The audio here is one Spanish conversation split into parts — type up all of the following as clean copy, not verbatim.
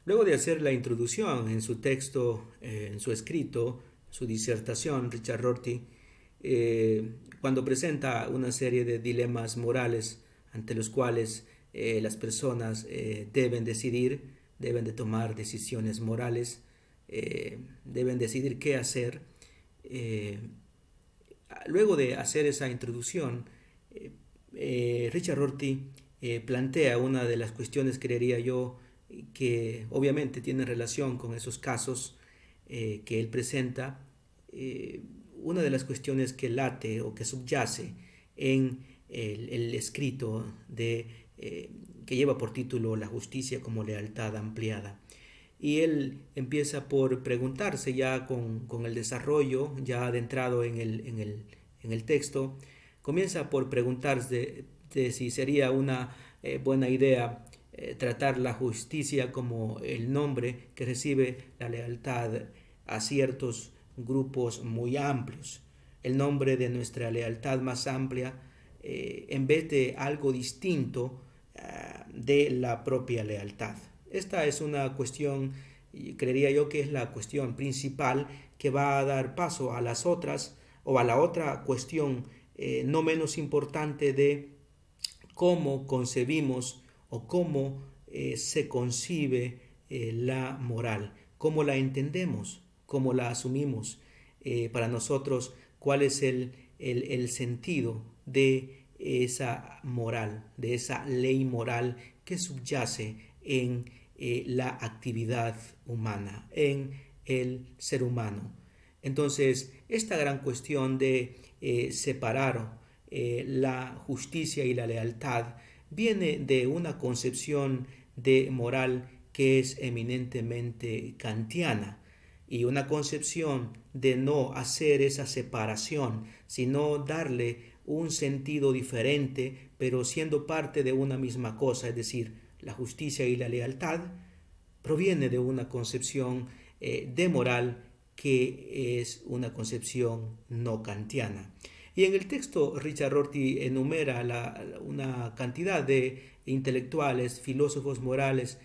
Luego de hacer la introducción en su texto, en su escrito, su disertación, Richard Rorty, cuando presenta una serie de dilemas morales ante los cuales las personas deben decidir, deben de tomar decisiones morales, deben decidir qué hacer. Eh, Luego de hacer esa introducción, Richard Rorty plantea una de las cuestiones, creería yo, que obviamente tiene relación con esos casos que él presenta. eh, una de las cuestiones que late o que subyace en el escrito que lleva por título La justicia como lealtad ampliada. Y él empieza por preguntarse ya con el desarrollo, ya adentrado en el texto, comienza por preguntarse de si sería una buena idea tratar la justicia como el nombre que recibe la lealtad a ciertos grupos muy amplios, el nombre de nuestra lealtad más amplia, en vez de algo distinto de la propia lealtad. Esta es una cuestión, y creería yo que es la cuestión principal que va a dar paso a las otras o a la otra cuestión no menos importante de cómo concebimos o cómo se concibe la moral, cómo la entendemos, cómo la asumimos. Para nosotros, cuál es el sentido de esa moral, de esa ley moral que subyace en la actividad humana, en el ser humano. Entonces, esta gran cuestión de separar la justicia y la lealtad viene de una concepción de moral que es eminentemente kantiana y una concepción de no hacer esa separación, sino darle un sentido diferente, pero siendo parte de una misma cosa, es decir, la justicia y la lealtad, proviene de una concepción de moral que es una concepción no kantiana. Y en el texto Richard Rorty enumera una cantidad de intelectuales, filósofos morales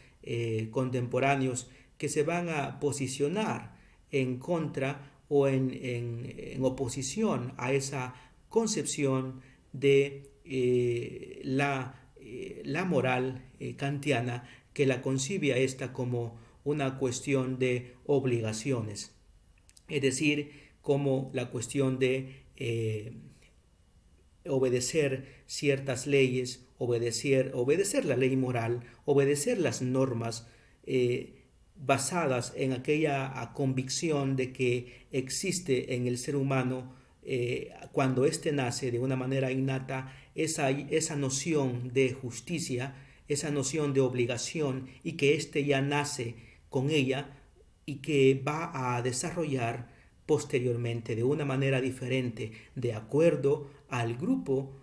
contemporáneos que se van a posicionar en contra o en oposición a esa concepción de la moral kantiana, que la concibe a esta como una cuestión de obligaciones, es decir, como la cuestión de obedecer ciertas leyes, obedecer la ley moral, obedecer las normas basadas en aquella convicción de que existe en el ser humano, cuando éste nace de una manera innata, esa noción de justicia, esa noción de obligación, y que éste ya nace con ella y que va a desarrollar posteriormente de una manera diferente, de acuerdo al grupo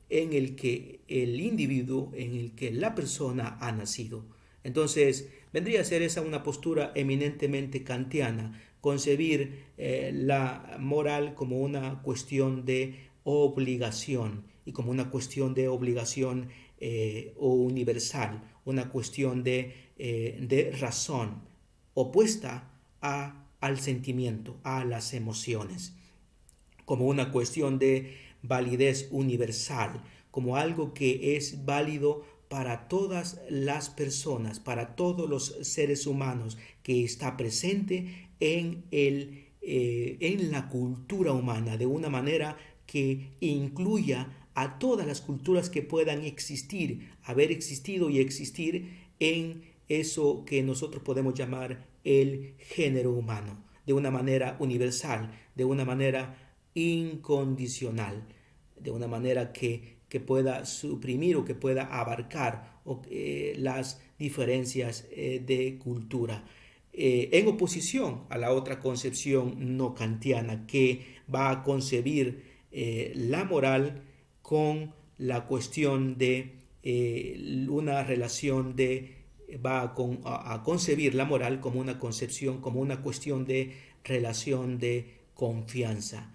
en el que el individuo, en el que la persona ha nacido. Entonces, vendría a ser esa una postura eminentemente kantiana, concebir la moral como una cuestión de obligación y como una cuestión de obligación o universal, una cuestión de razón opuesta al sentimiento, a las emociones, como una cuestión de validez universal, como algo que es válido para todas las personas, para todos los seres humanos, que está presente en la cultura humana de una manera que incluya a todas las culturas que puedan existir, haber existido y existir en eso que nosotros podemos llamar el género humano, de una manera universal, de una manera incondicional, de una manera que pueda suprimir o que pueda abarcar las diferencias de cultura, en oposición a la otra concepción no kantiana, que va a concebir la moral con la cuestión de una relación de va a concebir la moral como una concepción, como una cuestión de relación de confianza.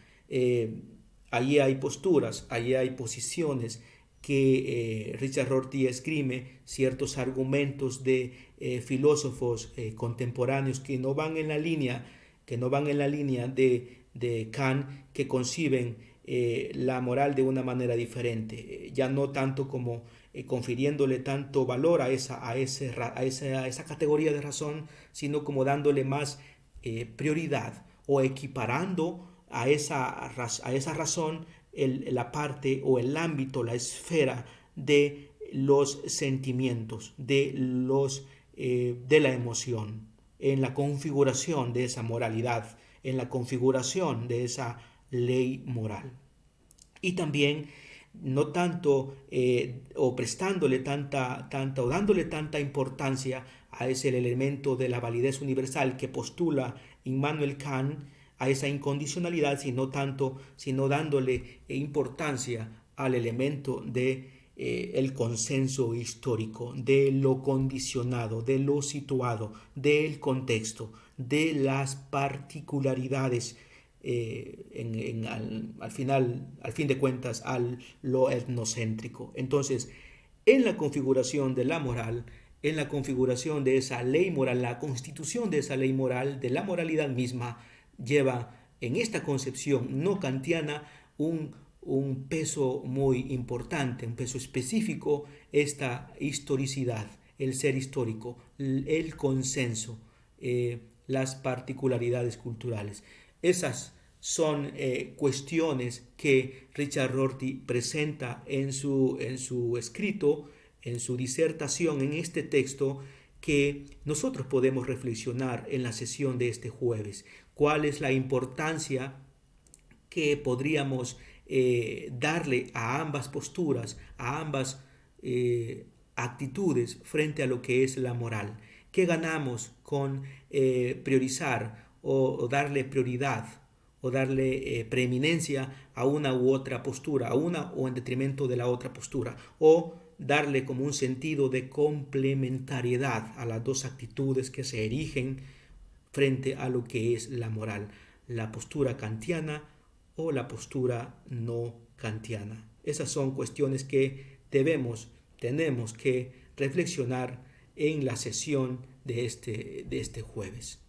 Allí hay posturas, allí hay posiciones que Richard Rorty esgrime ciertos argumentos de filósofos contemporáneos que no van en la línea, de Kant, que conciben la moral de una manera diferente, ya no tanto como confiriéndole tanto valor a esa categoría de razón, sino como dándole más prioridad o equiparando a esa razón la parte o el ámbito, la esfera de los sentimientos, de la emoción, en la configuración de esa moralidad, en la configuración de esa ley moral. Y también no tanto o prestándole o dándole tanta importancia a ese elemento de la validez universal que postula Immanuel Kant, a esa incondicionalidad, sino dándole importancia al elemento de el consenso histórico, de lo condicionado, de lo situado, del contexto, de las particularidades, al fin de cuentas, lo etnocéntrico. Entonces, en la configuración de la moral, en la configuración de esa ley moral, la constitución de esa ley moral, de la moralidad misma, lleva en esta concepción no kantiana un peso muy importante, un peso específico, esta historicidad, el ser histórico, el consenso, las particularidades culturales. Esas son cuestiones que Richard Rorty presenta en su escrito, en su disertación, en este texto, que nosotros podemos reflexionar en la sesión de este jueves. ¿Cuál es la importancia que podríamos darle a ambas posturas, a ambas actitudes frente a lo que es la moral? ¿Qué ganamos con priorizar o darle prioridad o darle preeminencia a una u otra postura, a una o en detrimento de la otra postura, o darle como un sentido de complementariedad a las dos actitudes que se erigen frente a lo que es la moral, la postura kantiana o la postura no kantiana? Esas son cuestiones que tenemos que reflexionar en la sesión de este jueves.